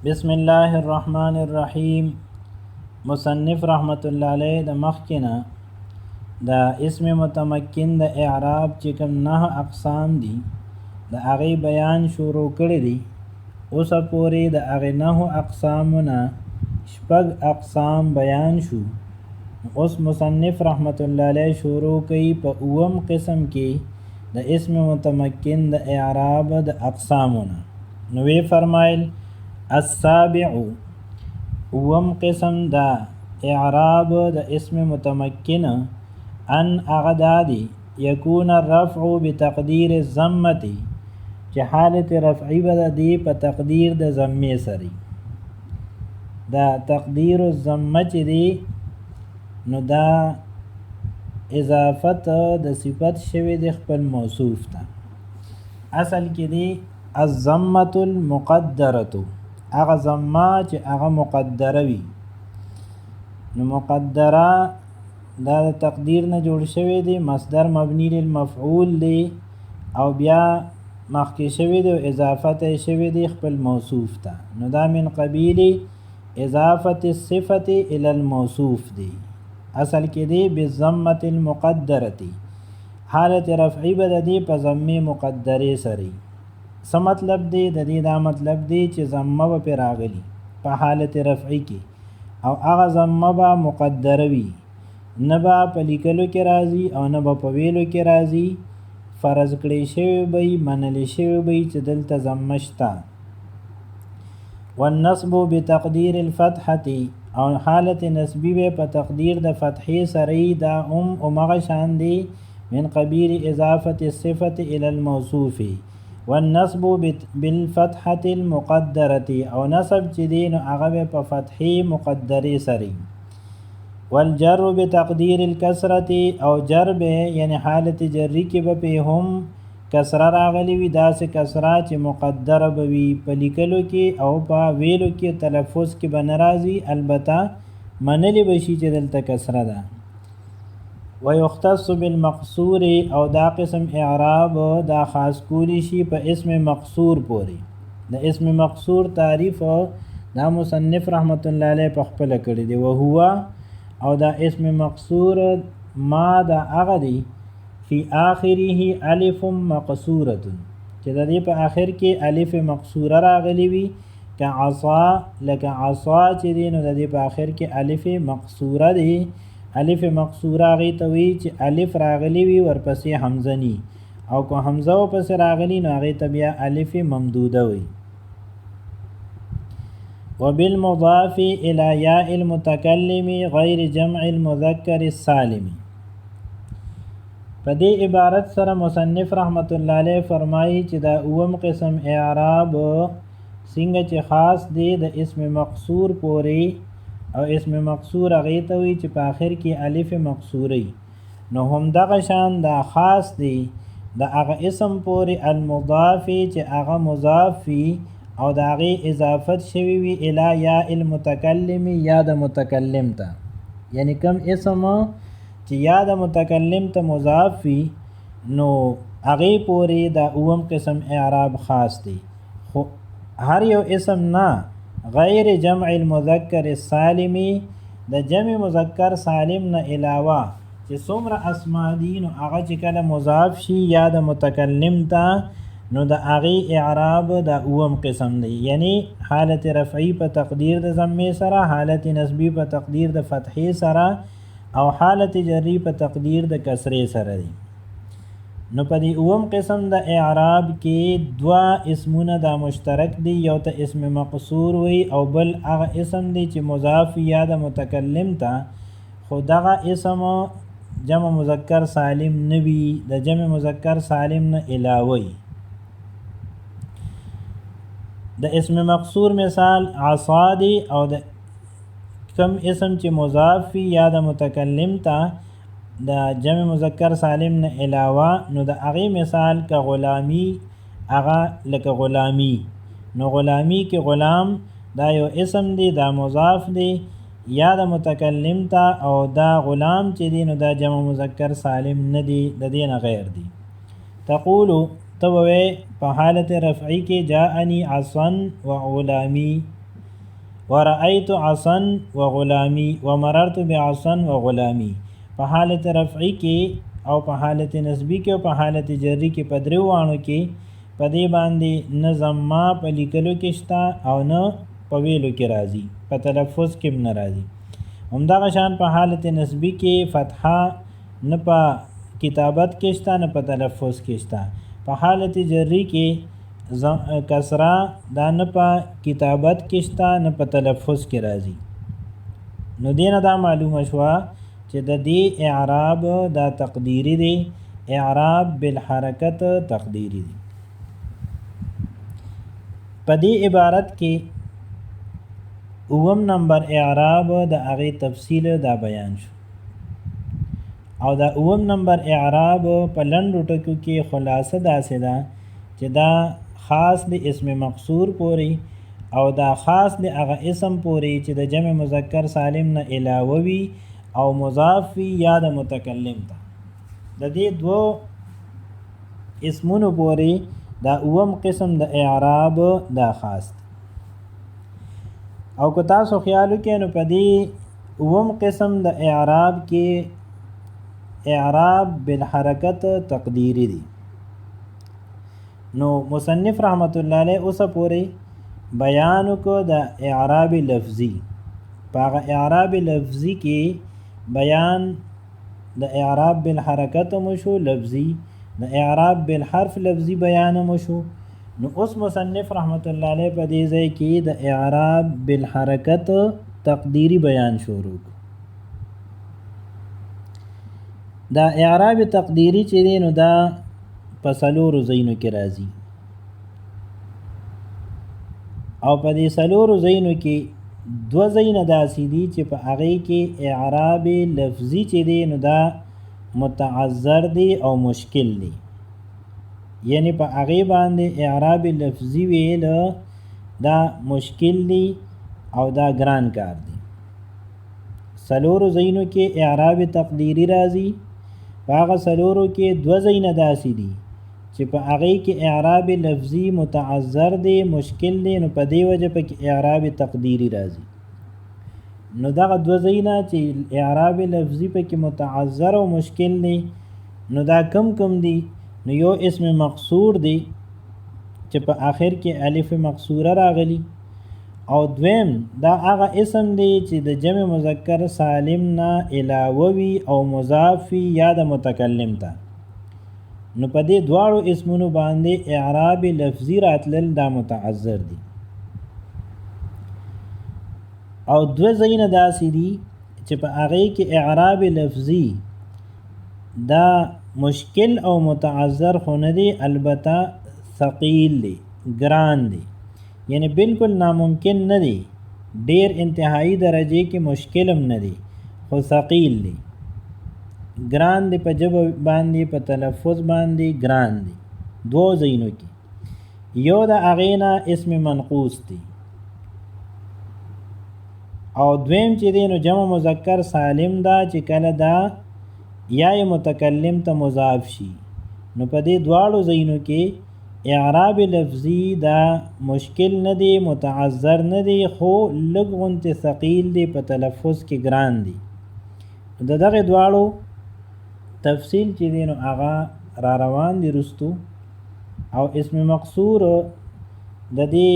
بسم الله الرحمن الرحیم. مصنف رحمت الله علیه د مخکنا د اسم متمکن د اعراب چې کوم 9 اقسام دي د هغه بیان شروع کړی دي. اوس پورې د هغه 9 اقسامونه شپږ اقسام بیان شو. اوس مصنف رحمت الله علیه شروع کوي په اوم قسم کې د اسم متمکن د اعراب د اقسامونه. نو وی فرمایل السابع اوم قسم دا اعراب د اسم متمکن ان اغدادی یکون الرفع بتقدیر الضمه چې حالت رفعی به دی په تقدیر د ضمه سری. دا تقدیر الضمه چې دی نو دا اضافت د صفت شوی د خپل موصوف ته. اصل کې دی الضمه المقدره، هغه ضمه چې هغه مقدره وي. نو مقدره دا د تقدیر نه جوړ شوی دی، مصدر مبنی للمفعول دی او بیا مخکې شوی دی او اضافت شوی دی خپل موصوف ته. نو دا من قبیل اضافت الصفت الى الموصوف دی. اصل کې دی بالضمه المقدره، حالت رفعی به دی په ضمه مقدره سری. څه مطلب دی د دې؟ دا مطلب دی چې ضمه به پرې راغلی په حالت رفعی کې او هغه ضمه به مقدره وي، نه به په لیکلو کې راځي او نه به په ویلو کې راځي. فرض کړی شوی به وي، منلی شوی به وي چې دلته ضمه شته. والنصب بتقدیر الفتحه، او حالت نسبی به په تقدیر د فتحې سره. دا همغه شان دی من قبیل اضافت الصفت الى الموصوف. والنصب بالفتحة المقدرة، او نصب چې دی نو هغه په فتحې مقدرې سره. والجر بتقدیر الکسرة، او جر به یعنی حالت جری کې به په هم کسره راغلی وي، داسې کسره چې مقدره به وي په لیکلو کې او په ویلو کې تلفظ کې به نه راځي، البته منلی به شي چې دلته کسره ده. ويختص بالمقصور، او دا قسم اعراب دا خاص کولی شي په اسم مقصور پوری. د اسم مقصور تعریف دا مصنف رحمت الله علیه په خپل کړی دی. وهو، او دا اسم مقصور ما دا هغه دی فی آخره الف مقصوره، چې د دې په آخر کې الف مقصوره راغلی وي. که عصا، لکه عصا چې دی نو د دې په آخر کې الف مقصوره دی. الف مقصوره هغې ته وایي چې الف راغلی وي ورپسې حمزه نی، او که حمزه ورپسې راغلی نو هغې ته بیا الف ممدوده وي. وبالمضاف الى یاء المتکلم غیر جمع المذکر السالم. په دې عبارت سره مصنف رحمت الله علیه فرمایي چې دا اوم قسم اعراب څنګه چې خاص دی د اسم مقصور پورې، او اسم مقصور هغې ته وایي چې په آخر کې الف مقصوري. نو هم دغه شان دا خاص دی د هغه اسم پورې المضاف چې هغه مضاف وي او د هغې اضافت شوي وي الی یاء المتکلم، یا د متکلم ته. یعنی کم اسم چې یا د متکلم ته مضاف وي نو هغې پورې دا اوم قسم اعراب خاص دی. خو هر یو اسم نه، غیر جمع المذکر السالمی، د جمع مذکر سالم نه علاوه چې څومره اسما دي نو هغه چې کله مضاف شي یا د متکلم ته نو د هغې اعراب د اوم قسم دی. یعنی حالت رفعی په تقدیر د ضمې سره، حالت نسبی په تقدیر د فتحې سره، او حالت جری په تقدیر د کسرې سره دی. نو په دې اوم قسم د اعراب کې دوه اسمونه دا مشترک دی. یو ته اسم مقصور وی او بل هغه اسم دی چې مضاف یا د متکلم ته، خو دغه اسم جمع مذکر سالم نه وي، د جمع مذکر سالم نه علاوه. د اسم مقصور مثال عصا دی، او د کم اسم چې مضاف یا د متکلم ته د جمع مذکر سالم نه علاوه، نو د هغې مثال که غلامی، هغه لکه غلامی. نو غلامی کې غلام دا یو اسم دی، دا مضاف دی یا د متکلم ته، او دا غلام چې دی نو دا جمع مذکر سالم نه دی، د دې نه غیر دی. تقولو ته ووایې په حالت رفعی کې جاءنی عصا و غلامی، ورأيت عصا وغلامی ومررت بعصا وغلامی. په حالت رفعی کې او په حالت نسبی کې او په حالت جری کې په درې وانو کې په دې باندې نه ضمه په لیکلو کې شته او نه په ویلو کې راځي، په تلفظ کې نه راځي. همدغه شان په حالت نسبی کې فتحه نه په کتابت کې شته نه په تلفظ کې شته. په حالت جری کې کسره دا نه په کتابت کې شته نه په تلفظ کې راځي. نو دینه دا معلومه شوه چې د دې اعراب دا تقدیری دی، اعراب بالحرکت تقدیری دی. په دې عبارت کې اوم نمبر اعراب د هغې تفصیل دا بیان شو، او دا اوم نمبر اعراب په لنډو ټکو کې خلاصه داسې ده چې دا خاص د اسم مقصور پورې او دا خاص د هغه اسم پورې چې د جمع مذکر سالم نه علاوه وي او مضاف وي یا د متکلم ته. د دې دوو اسمونو پورې دا اوم قسم د اعراب دا خاص دی. او که تاسو خیال وکړئ نو په دې اوم قسم د اعراب کې اعراب بالحرکت تقدیری دی. نو مصنف رحمت الله علیه اوسه پورې بیان کو د اعراب لفظی. په هغه اعراب لفظی کې بیان د اعراب بالحرکت مشو لفظی، د اعراب بالحرف لفظی بیان مشو. نو اوس مصنف رحمت الله علیه په دې ځای کې د اعراب بالحرکت تقدیری بیان شروع. دا اعراب تقدیری چې دی نو دا په څلورو ځایونو کې راځي، او په دې څلورو ځایونو کې دوه ځایونه داسې دي چې په هغې کې اعراب لفظي چې دی نو دا متعذر دی او مشکل دی. یعنی په هغې باندې اعراب لفظي ویل دا مشکل دی او دا ګران کار دی. څلورو ځایونو کې اعراب تقدیری راځي، په هغه څلورو کې دوه ځایونه داسې دي چې په هغې کې اعراب لفظي متعذر دی مشکل دی، نو په دې وجه پکې اعراب تقدیری راځي. نو دغه دوه ځایونه چې اعراب لفظي پکې متعذر او مشکل دی نو دا کم دي؟ نو یو اسم مقصور دی چې په آخر کې الف مقصوره راغلی، او دویم دا هغه اسم دی چې د جمع مذکر سالم نه علاوه وي او مضاف وي یا د متکلم ته. نو په دې دواړو اسمونو باندې اعراب لفظي راتلل دا متعذر دي. او دوه ځایونه داسې دي چې په هغې کې اعراب لفظي دا مشکل او متعذر خو نه دی، البته ثقیل دی، ګران دی. یعنی بالکل ناممکن نه دی، ډیر انتهایی درجه کې مشکل هم نه دی، خو ثقیل دی، ګران دی، په ژبه باندې په تلفظ باندې ګران دی. دوه ځایونو کې یو د هغې نه اسم منقوص دی، او دویم چې دی نو جمع مذکر سالم دا چې کله دا یا متکلم ته مضاف شي. نو په دې دواړو ځایونو کې اعراب لفظي دا مشکل نه دی، متعذر نه دی، خو لږ غونتې ثقیل دی، په تلفظ کې ګران دی. د دغې دواړو تفصیل چې دی نو هغه را روان دی رستو. او اسم مقصور د دې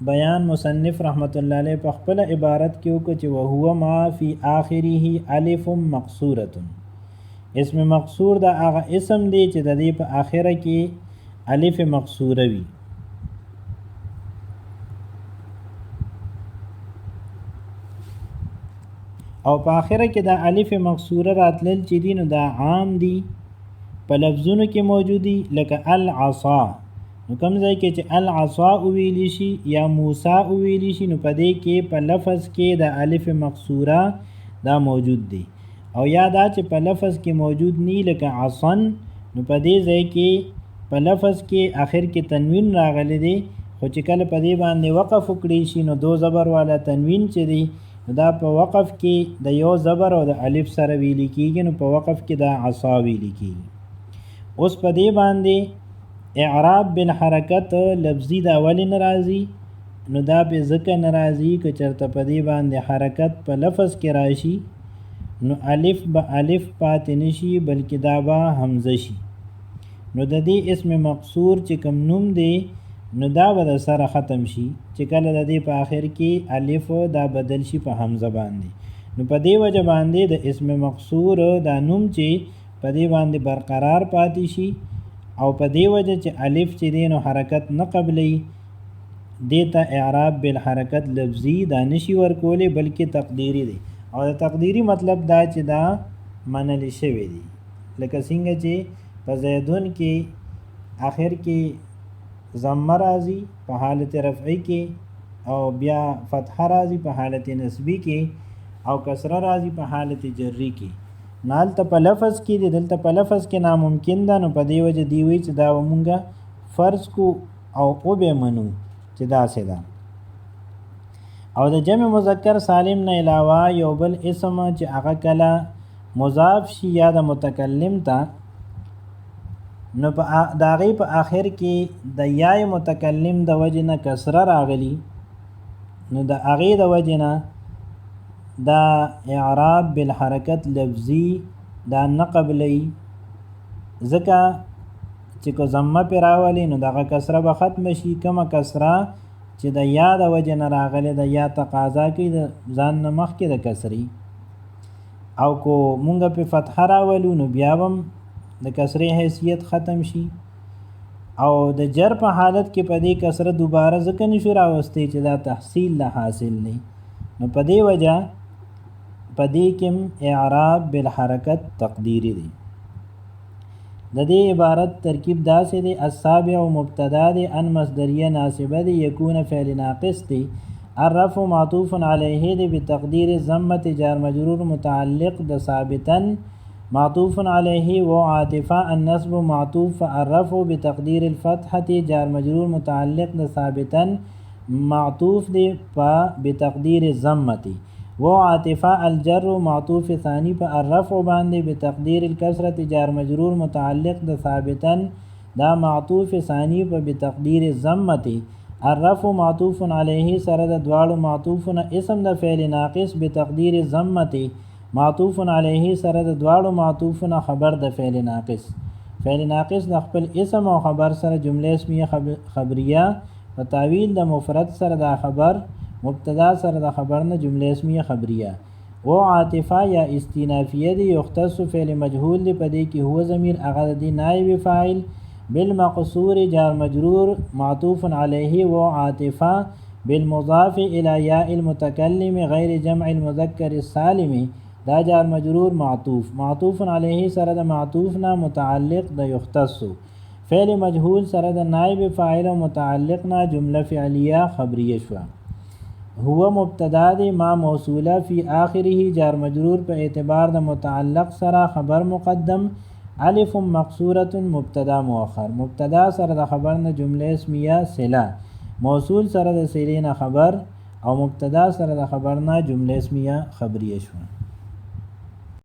بیان مصنف رحمت الله علیه په خپل عبارت کې وکړه چې وهو ما فی آخره الف مقصوره. اسم مقصور دا هغه اسم دی چې د دې په آخره کې الف مقصوره وي. او په آخره کې دا الف مقصوره راتلل چې دي نو دا عام دي، په لفظونو کې موجودي، لکه العصا. نو کوم ځای کې چې العصا وویلی شي یا موسی وویلی شي نو په دې کې په لفظ کې د الف مقصوره دا موجود دی. او یا دا چې په لفظ کې موجود نی لکه عصن، نو په دې ځای کې په لفظ کې آخر کې تنوین راغلی دی، خو چې کله په دې باندې وقف وکړی شي نو دو زبر والا تنوین چې دی دا په وقف کې د یو زبر او د الف سره ویلی کېږي، نو په وقف کې دا عصا ویلی کېږي. اوس په دې باندې اعراب بالحرکت لفظي دا ولې نه راځي؟ نو دا په ځکه ناراضي که چرته په دې باندې حرکت په لفظ کې راشي نو الف به الف پاتې نشي بلکې دا به حمزه شي. نو د دې اسم مقصور چې کوم نوم دی نو دا به د سره ختم شي چې کله د دې په آخر کې الف دا بدل شي په حمزه باندې. نو په دې وجه باندې د اسم مقصور دا نوم چې په دې باندې برقرار پاتې شي او په دې وجه چې الف چې دی نو حرکت نه قبلی دیتا اعراب بالحرکت لفظی دا نشي ورکولی بلکې تقدیری دی. او د تقدیری مطلب دا چې دا منل شوی دی لکه څنګه چې په زیدون کې آخر کې ضمه راځي په حالت رفعی کې او بیا فتحه راځي په حالت نسبی کې او کسره راځي په حالت جری کې. نالته په لفظ کې دی دلته په لفظ کې ناممکن ده نو په دې وجه دی وی چې دا مونږه فرض کو او به منو چې داسې ده. او د جمع مذکر سالم نه علاوه یو بل اسم چې هغه کله مضاف شي یا د متکلم ته نو په داغې په آخر کې د یای متکلم د وجه نه کسره راغلی نو د هغې د وجه نه دا اعراب بالحرکت لفظی دا نه قبلی ځکه چې کو ضمه پې راولي نو دغه کسره به ختم شي. کومه کسره چې د یا د وجه نه راغلی د یا تقاضا کوي د ځان نه مخکې د کسري او کو مونږ پې فتحه راولو نو بیا هم د کسرې حیثیت ختم شي. او د جر په حالت کې په دې کسره دوباره ځکه نشو راوستی چې دا تحصیل له حاصل دی نو په دې وجه په دې کې اعراب بالحرکت تقدیری دی. د دې عبارت ترکیب داسې دی السابع مبتدا دی ان مصدریه ناصبه دی یکون فعل ناقص دی الرفع معطوف علیه دی بتقدیر ضمه جار مجرور متعلق د ثابتا معطوف علیه و عاطفه النصب معطوف الرفع بتقدیر الفتحه جار مجرور متعلق د ثابتا معطوف دی بتقدیر ضمه و عاطفه الجر معطوف ثانی په الرفع باندې بتقدیر الکسرة جار مجرور متعلق د ثابتا دا معطوف ثانی په بتقدیر ضمه الرفع معطوف علیه سره د دواړو معطوفونه اسم د فعل ناقص بتقدیر ضمه معطوف علیه سره د دواړو معطوفونه خبر د فعل ناقص. فعل ناقص د خپل اسم او خبر سره جمله اسمیه خبریه په تعویل د مفرد سره د خبر مبتدا سره د خبر نه جمله اسمیه خبریه و عاطفه یا استینافیه دی یختص فعل مجهول دی په دې کې هو ضمیر هغه دی نائب فاعل بالمقصور جار مجرور معطوف علیه و عاطفه بالمضاف الى یاء المتکلم غیر جمع المذکر السالم دا جار مجرور معطوف علیه سره د معطوف نه متعلق د یختص فعل مجهول سره د نائب فاعل متعلق نه جمله فعلیه خبریه شو. هو مبتدا دی ما موصوله فی آخره جار مجرور په اعتبار د متعلق سره خبر مقدم الف مقصوره مبتدا مؤخر مبتدا سره د خبر نه جمله اسمیه صله موصول سره د صله نه خبر او مبتدا سره د خبر نه جمله اسمیه خبریه شو.